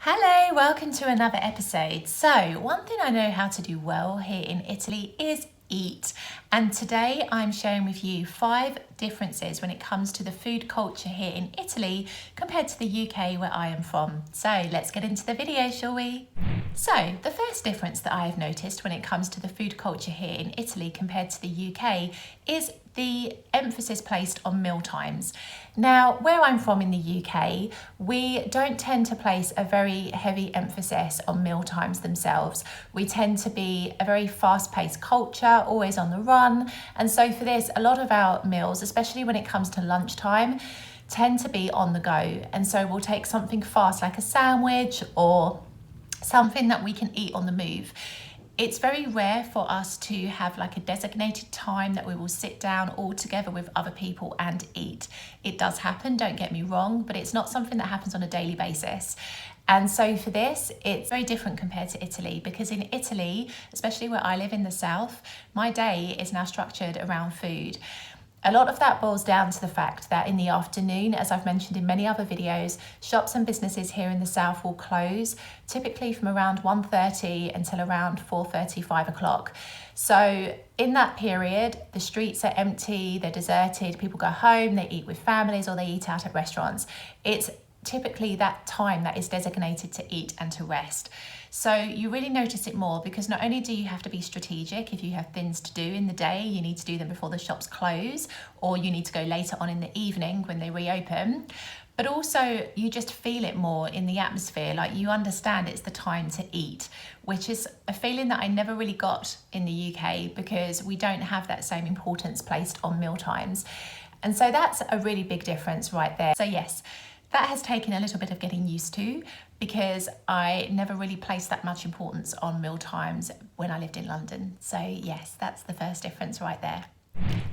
Hello, welcome to another episode. So, one thing I know how to do well here in Italy is eat. And today I'm sharing with you 5 differences when it comes to the food culture here in Italy compared to the UK where I am from. So, let's get into the video, shall we? So, the first difference that I have noticed when it comes to the food culture here in Italy compared to the UK is the emphasis placed on meal times. Now, where I'm from in the UK, we don't tend to place a very heavy emphasis on meal times themselves. We tend to be a very fast-paced culture, always on the run. And so for this, a lot of our meals, especially when it comes to lunchtime, tend to be on the go. And so we'll take something fast like a sandwich or something that we can eat on the move. It's very rare for us to have like a designated time that we will sit down all together with other people and eat. It does happen, don't get me wrong, but it's not something that happens on a daily basis. And so for this, it's very different compared to Italy, because in Italy, especially where I live in the south, my day is now structured around food. A lot of that boils down to the fact that in the afternoon, as I've mentioned in many other videos, shops and businesses here in the south will close, typically from around 1:30 until around 4:30, 5 o'clock. So in that period, the streets are empty, they're deserted, people go home, they eat with families or they eat out at restaurants. It's typically that time that is designated to eat and to rest. So you really notice it more, because not only do you have to be strategic, if you have things to do in the day, you need to do them before the shops close, or you need to go later on in the evening when they reopen, but also you just feel it more in the atmosphere. Like, you understand it's the time to eat, which is a feeling that I never really got in the UK, because we don't have that same importance placed on meal times. And so that's a really big difference right there. So yes, that has taken a little bit of getting used to, because I never really placed that much importance on meal times when I lived in London. So yes, that's the first difference right there.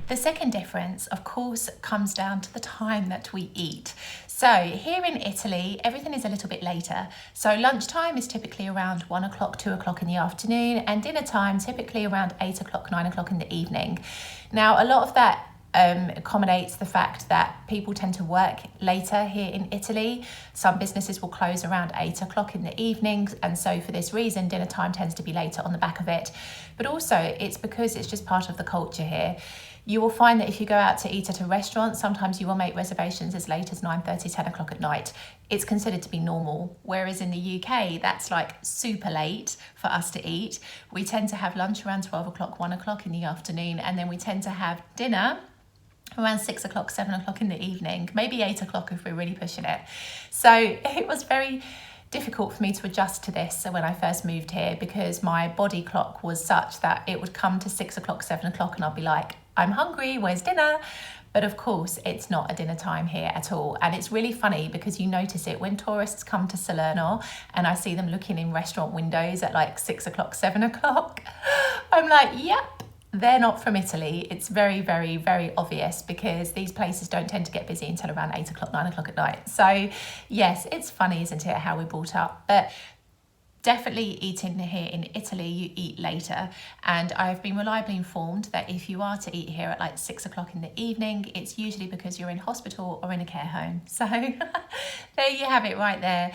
The second difference, of course, comes down to the time that we eat. So here in Italy, everything is a little bit later. So lunchtime is typically around 1 o'clock, 2 o'clock in the afternoon, and dinner time typically around 8 o'clock, 9 o'clock in the evening. Now, a lot of that accommodates the fact that people tend to work later here in Italy. Some businesses will close around 8 o'clock in the evening, and so for this reason dinner time tends to be later on the back of it. But also it's because it's just part of the culture here. You will find that if you go out to eat at a restaurant, sometimes you will make reservations as late as 9:30, 10 o'clock at night. It's considered to be normal, whereas in the UK that's like super late for us to eat. We tend to have lunch around 12 o'clock, 1 o'clock in the afternoon, and then we tend to have dinner around 6 o'clock, 7 o'clock in the evening, maybe 8 o'clock if we're really pushing it. So it was very difficult for me to adjust to this when I first moved here, because my body clock was such that it would come to 6 o'clock, 7 o'clock and I'll be like, I'm hungry, where's dinner? But of course, it's not a dinner time here at all. And it's really funny because you notice it when tourists come to Salerno and I see them looking in restaurant windows at like 6 o'clock, 7 o'clock. I'm like, yep. They're not from Italy. It's very, very, very obvious, because these places don't tend to get busy until around 8 o'clock, 9 o'clock at night. So yes, it's funny, isn't it, how we're brought up. But definitely eating here in Italy, you eat later. And I've been reliably informed that if you are to eat here at like 6 o'clock in the evening, it's usually because you're in hospital or in a care home. So there you have it right there.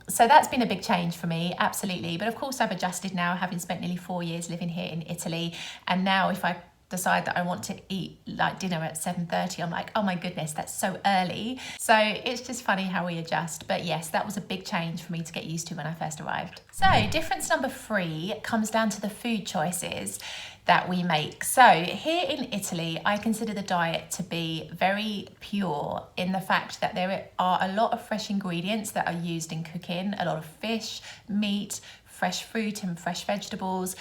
So that's been a big change for me, absolutely. But of course I've adjusted now, having spent nearly 4 years living here in Italy. And now if I decide that I want to eat like dinner at 7:30, I'm like, oh my goodness, that's so early. So it's just funny how we adjust. But yes, that was a big change for me to get used to when I first arrived. So difference number 3 comes down to the food choices that we make. So here in Italy, I consider the diet to be very pure, in the fact that there are a lot of fresh ingredients that are used in cooking, a lot of fish, meat, fresh fruit and fresh vegetables.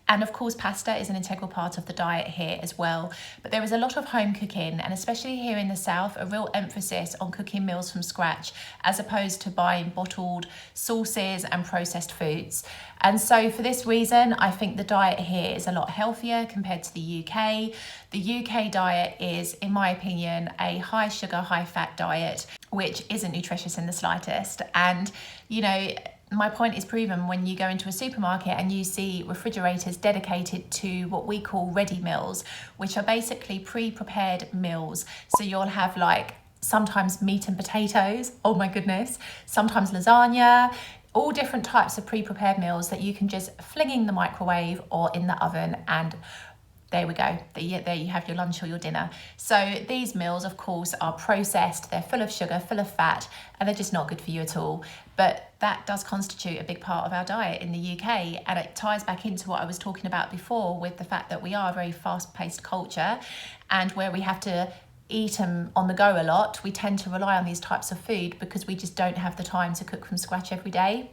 And of course, pasta is an integral part of the diet here as well. But there is a lot of home cooking, and especially here in the south, a real emphasis on cooking meals from scratch, as opposed to buying bottled sauces and processed foods. And so for this reason, I think the diet here is a lot healthier compared to the UK. The UK diet is, in my opinion, a high sugar, high fat diet, which isn't nutritious in the slightest. And, you know, my point is proven when you go into a supermarket and you see refrigerators dedicated to what we call ready meals, which are basically pre-prepared meals. So you'll have like sometimes meat and potatoes, oh my goodness, sometimes lasagna, all different types of pre-prepared meals that you can just fling in the microwave or in the oven, and there we go. There you have your lunch or your dinner. So these meals, of course, are processed. They're full of sugar, full of fat, and they're just not good for you at all. But that does constitute a big part of our diet in the UK. And it ties back into what I was talking about before with the fact that we are a very fast-paced culture, and where we have to eat them on the go a lot, we tend to rely on these types of food because we just don't have the time to cook from scratch every day.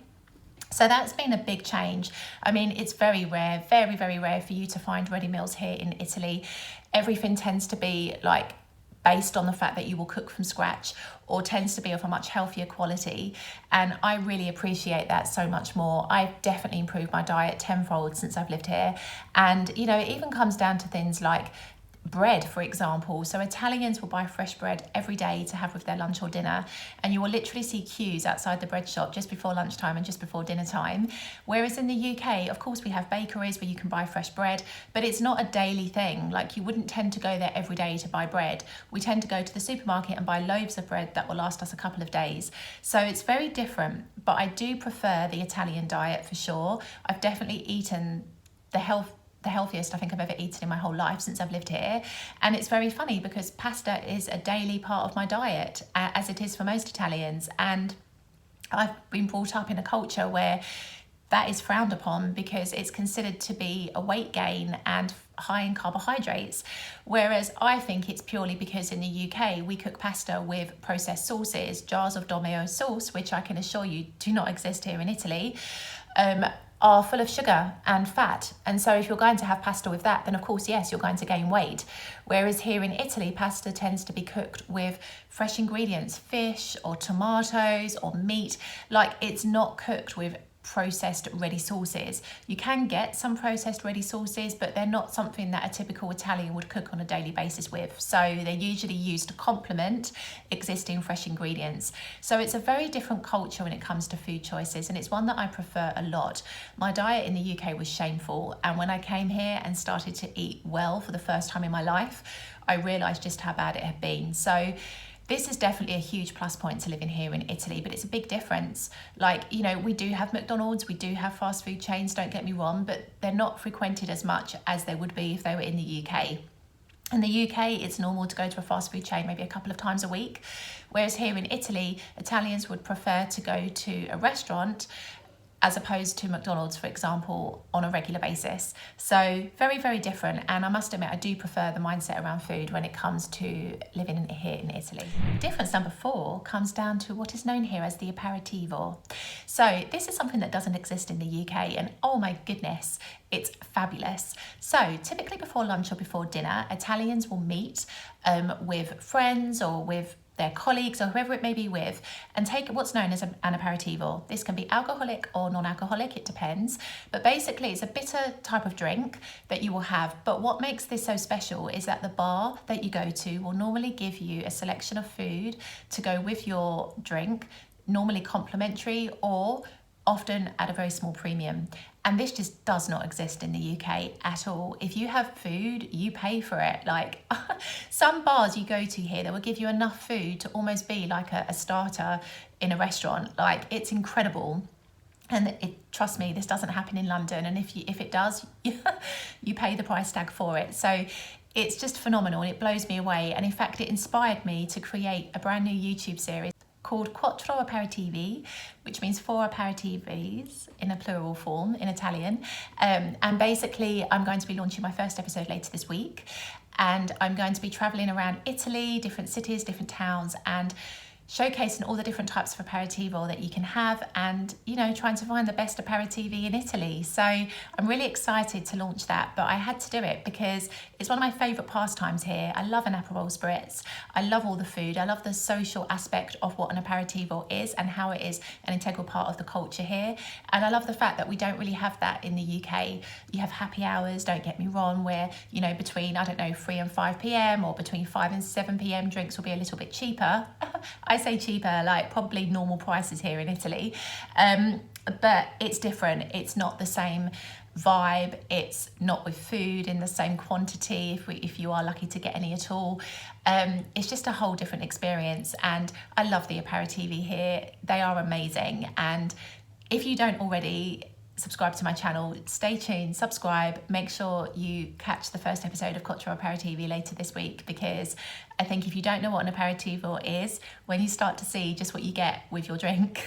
So that's been a big change. I mean, it's very rare, very, very rare for you to find ready meals here in Italy. Everything tends to be like based on the fact that you will cook from scratch, or tends to be of a much healthier quality. And I really appreciate that so much more. I've definitely improved my diet tenfold since I've lived here. And, you know, it even comes down to things like bread, for example. So Italians will buy fresh bread every day to have with their lunch or dinner, and you will literally see queues outside the bread shop just before lunchtime and just before dinner time. Whereas in the UK, of course, we have bakeries where you can buy fresh bread, but it's not a daily thing. Like, you wouldn't tend to go there every day to buy bread. We tend to go to the supermarket and buy loaves of bread that will last us a couple of days. So it's very different, but I do prefer the Italian diet for sure. I've definitely eaten the healthiest I think I've ever eaten in my whole life since I've lived here. And it's very funny because pasta is a daily part of my diet, as it is for most Italians. And I've been brought up in a culture where that is frowned upon because it's considered to be a weight gain and high in carbohydrates. Whereas I think it's purely because in the UK we cook pasta with processed sauces, jars of Domino sauce, which I can assure you do not exist here in Italy, are full of sugar and fat. And so if you're going to have pasta with that, then of course, yes, you're going to gain weight. Whereas here in Italy, pasta tends to be cooked with fresh ingredients, fish or tomatoes or meat. Like, it's not cooked with processed ready sauces. You can get some processed ready sauces, but they're not something that a typical Italian would cook on a daily basis with. So they're usually used to complement existing fresh ingredients. So it's a very different culture when it comes to food choices, and it's one that I prefer a lot. My diet in the UK was shameful, and when I came here and started to eat well for the first time in my life, I realised just how bad it had been. So this is definitely a huge plus point to living here in Italy, but it's a big difference. Like, you know, we do have McDonald's, we do have fast food chains, don't get me wrong, but they're not frequented as much as they would be if they were in the UK. In the UK, it's normal to go to a fast food chain maybe a couple of times a week, whereas here in Italy, Italians would prefer to go to a restaurant as opposed to McDonald's, for example, on a regular basis. So very, very different. And I must admit, I do prefer the mindset around food when it comes to living here in Italy. Difference number 4 comes down to what is known here as the aperitivo. So this is something that doesn't exist in the UK, and oh my goodness, it's fabulous. So typically before lunch or before dinner, Italians will meet with friends or with their colleagues or whoever it may be with, and take what's known as an aperitivo. This can be alcoholic or non-alcoholic, it depends, but basically it's a bitter type of drink that you will have. But what makes this so special is that the bar that you go to will normally give you a selection of food to go with your drink, normally complimentary or often at a very small premium. And this just does not exist in the UK at all. If you have food, you pay for it. Like some bars you go to here, they will give you enough food to almost be like a starter in a restaurant. Like, it's incredible. And trust me, this doesn't happen in London. And if it does, you pay the price tag for it. So it's just phenomenal, and it blows me away. And in fact, it inspired me to create a brand new YouTube series called Quattro Aperitivi, which means 4 aperitivs in a plural form in Italian. And basically, I'm going to be launching my first episode later this week. And I'm going to be traveling around Italy, different cities, different towns, and showcasing all the different types of aperitivo that you can have, and, you know, trying to find the best aperitivi in Italy. So I'm really excited to launch that, but I had to do it because it's one of my favourite pastimes here. I love an Aperol Spritz. I love all the food. I love the social aspect of what an aperitivo is and how it is an integral part of the culture here. And I love the fact that we don't really have that in the UK. You have happy hours, don't get me wrong, where, you know, between, I don't know, 3 and 5 p.m. or between 5 and 7 p.m. drinks will be a little bit cheaper. I say cheaper, like probably normal prices here in Italy, but it's different. It's not the same vibe. It's not with food in the same quantity if you are lucky to get any at all. It's just a whole different experience, and I love the aperitivi here. They are amazing, and if you don't already subscribe to my channel, stay tuned, subscribe, make sure you catch the first episode of Quattro Aperitivi later this week, because I think if you don't know what an aperitivo is, when you start to see just what you get with your drink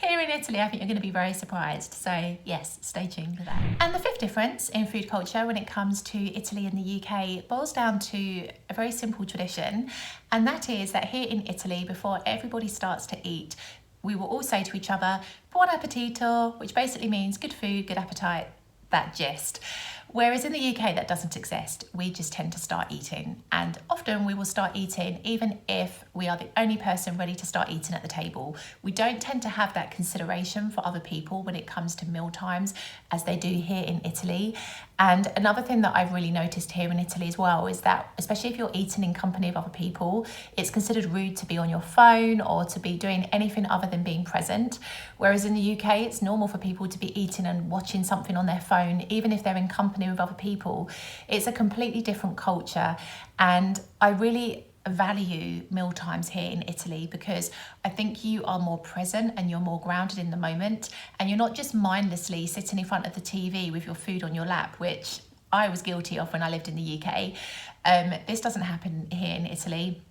here in Italy, I think you're going to be very surprised. So yes, stay tuned for that. And the fifth difference in food culture when it comes to Italy and the UK boils down to a very simple tradition, and that is that here in Italy, before everybody starts to eat, we will all say to each other, buon appetito, which basically means good food, good appetite, that gist. Whereas in the UK, that doesn't exist. We just tend to start eating. And often we will start eating even if we are the only person ready to start eating at the table. We don't tend to have that consideration for other people when it comes to meal times as they do here in Italy. And another thing that I've really noticed here in Italy as well is that, especially if you're eating in company of other people, it's considered rude to be on your phone or to be doing anything other than being present. Whereas in the UK, it's normal for people to be eating and watching something on their phone, even if they're in company with other people. It's a completely different culture, and I really value meal times here in Italy because I think you are more present and you're more grounded in the moment, and you're not just mindlessly sitting in front of the TV with your food on your lap, which I was guilty of when I lived in the UK. This doesn't happen here in Italy,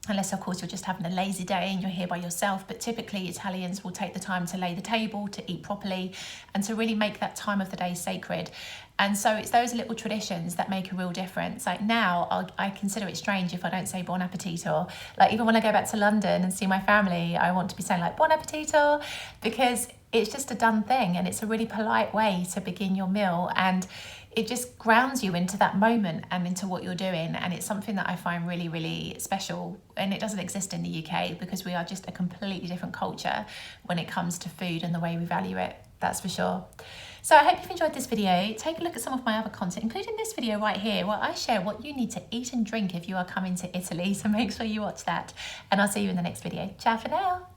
unless of course you're just having a lazy day and you're here by yourself. But typically Italians will take the time to lay the table, to eat properly, and to really make that time of the day sacred. And so it's those little traditions that make a real difference. Like now, I consider it strange if I don't say buon appetito. Like even when I go back to London and see my family, I want to be saying like buon appetito, because it's just a done thing and it's a really polite way to begin your meal, and it just grounds you into that moment and into what you're doing. And it's something that I find really, really special, and it doesn't exist in the UK because we are just a completely different culture when it comes to food and the way we value it, that's for sure. So I hope you've enjoyed this video. Take a look at some of my other content, including this video right here, where I share what you need to eat and drink if you are coming to Italy. So make sure you watch that, and I'll see you in the next video. Ciao for now.